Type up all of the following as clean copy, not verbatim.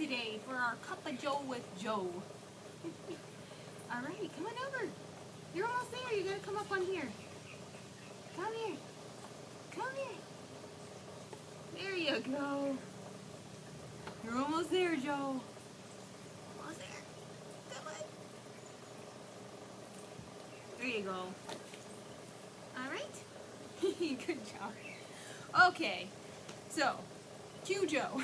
today for our Cup of Joe with Joe. Alright, come on over. You're almost there. You gotta come up on here. Come here. Come here. There you go. You're almost there, Joe. Almost there. Come on. There you go. Alright. Good job. Okay. So, cue Joe.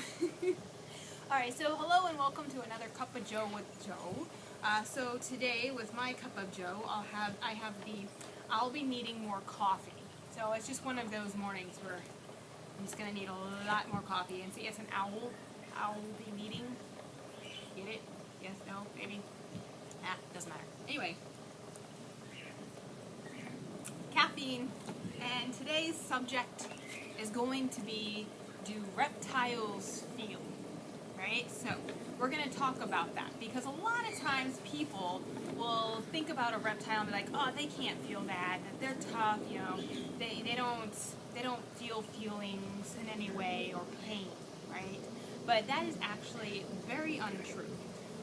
Alright, so hello and welcome to another Cup of Joe with Joe. So today with my Cup of Joe, I'll be needing more coffee. So it's just one of those mornings where I'm just gonna need a lot more coffee. And see, it's an owl. Owl be needing. Get it? Yes, no, maybe. Doesn't matter. Anyway. Caffeine. And today's subject is going to be, do reptiles feel? Right? So we're going to talk about that because a lot of times people will think about a reptile and be like, oh, they can't feel that they're tough, you know, they don't feel feelings in any way or pain, right? But that is actually very untrue.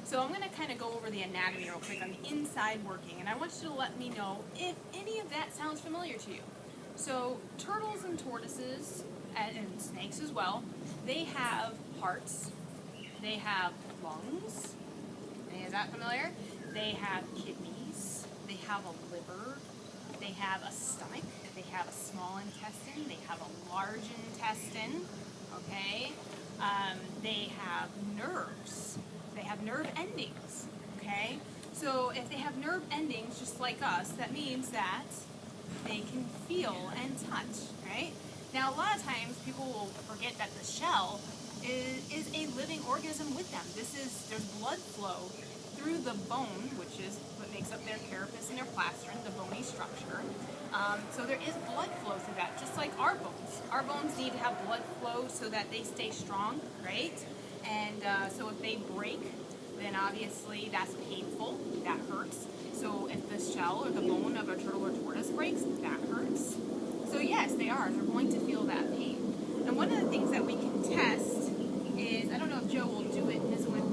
So I'm going to kind of go over the anatomy real quick on the inside working, and I want you to let me know if any of that sounds familiar to you. So turtles and tortoises, and snakes as well, they have hearts, they have lungs, is that familiar? They have kidneys, they have a liver, they have a stomach, they have a small intestine, they have a large intestine, okay? They have nerves, they have nerve endings, okay? So if they have nerve endings just like us, that means that they can feel and touch, right? Now, a lot of times people will forget that the shell is a living organism with them. There's blood flow through the bone, which is what makes up their carapace and their plastron, the bony structure. So there is blood flow through that, just like our bones. Our bones need to have blood flow so that they stay strong, right? And so if they break, then obviously that's painful, that hurts. So if the shell or the bone of a turtle or tortoise breaks, that hurts. So yes, they're going to feel that pain. And one of the things that we can test is, I don't know if Joe will do it this one.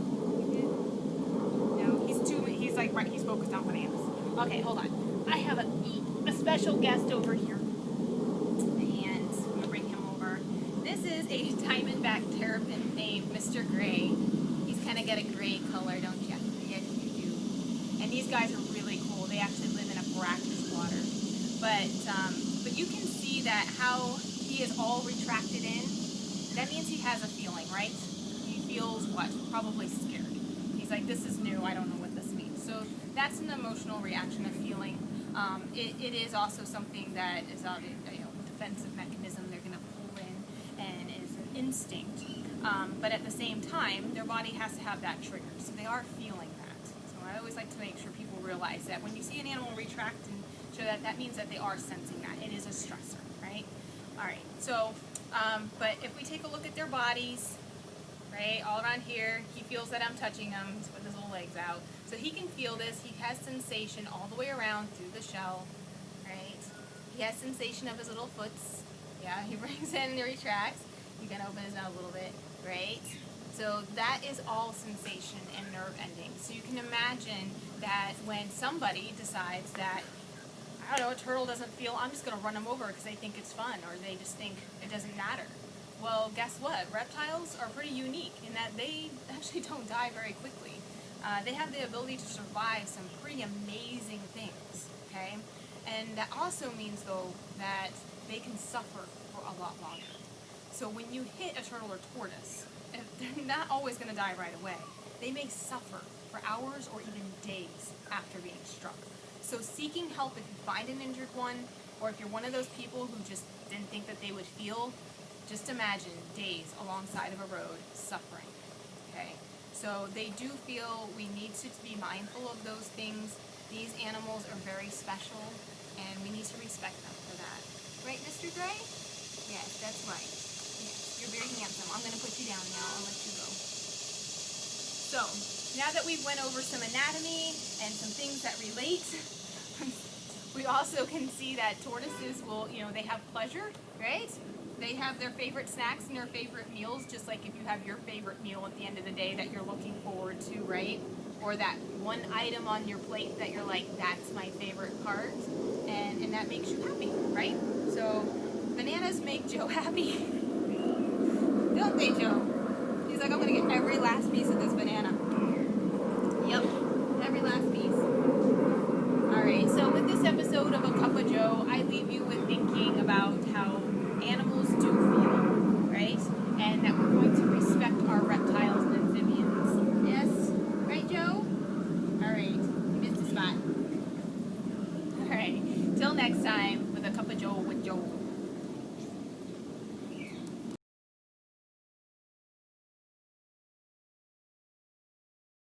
No, he's focused on bananas. Okay, hold on. I have a special guest over here. And I'm gonna bring him over. This is a diamondback terrapin named Mr. Gray. He's kind of got a gray color, don't you? Yes, you do. And these guys are really cool. They actually live in a brackish water. But you can see that how he is all retracted in. That means he has a feeling, right? He feels what? Probably scared. He's like, this is new. I don't know what this means. So that's an emotional reaction of feeling. It is also something that is a defensive mechanism. They're going to pull in and is an instinct. But at the same time, their body has to have that trigger. So they are feeling that. So I always like to make sure people realize that when you see an animal retract and show that means that they are sensing that. It is a stressor, right? All right, so, but if we take a look at their bodies, right, all around here, he feels that I'm touching him with his little legs out. So he can feel this. He has sensation all the way around through the shell, right? He has sensation of his little foots. Yeah, he brings in and retracts. You can open his mouth a little bit, right? So that is all sensation and nerve endings. So you can imagine that when somebody decides that, I don't know, a turtle doesn't feel, I'm just going to run them over because they think it's fun, or they just think it doesn't matter. Well, guess what? Reptiles are pretty unique in that they actually don't die very quickly. They have the ability to survive some pretty amazing things, okay? And that also means, though, that they can suffer for a lot longer. So when you hit a turtle or tortoise, they're not always going to die right away. They may suffer for hours or even days after being struck. So seeking help if you find an injured one, or if you're one of those people who just didn't think that they would feel, just imagine days alongside of a road suffering, okay? So they do feel we need to be mindful of those things. These animals are very special, and we need to respect them for that. Right, Mr. Gray? Yes, that's right. Yes, you're very handsome. I'm going to put you down now. I'll let you go. So, now that we've went over some anatomy and some things that relate, we also can see that tortoises will, they have pleasure, right? They have their favorite snacks and their favorite meals, just like if you have your favorite meal at the end of the day that you're looking forward to, right? Or that one item on your plate that you're like, that's my favorite part, and that makes you happy, right? So bananas make Joe happy. Don't they, Joe? He's like, I'm gonna get every last piece of this banana. Yep, every last piece. Alright, so with this episode of A Cup of Joe, I leave you with thinking about how animals do feel, right? And that we're going to respect our reptiles and amphibians. Yes? Right, Joe? Alright, you missed a spot. Alright, till next time.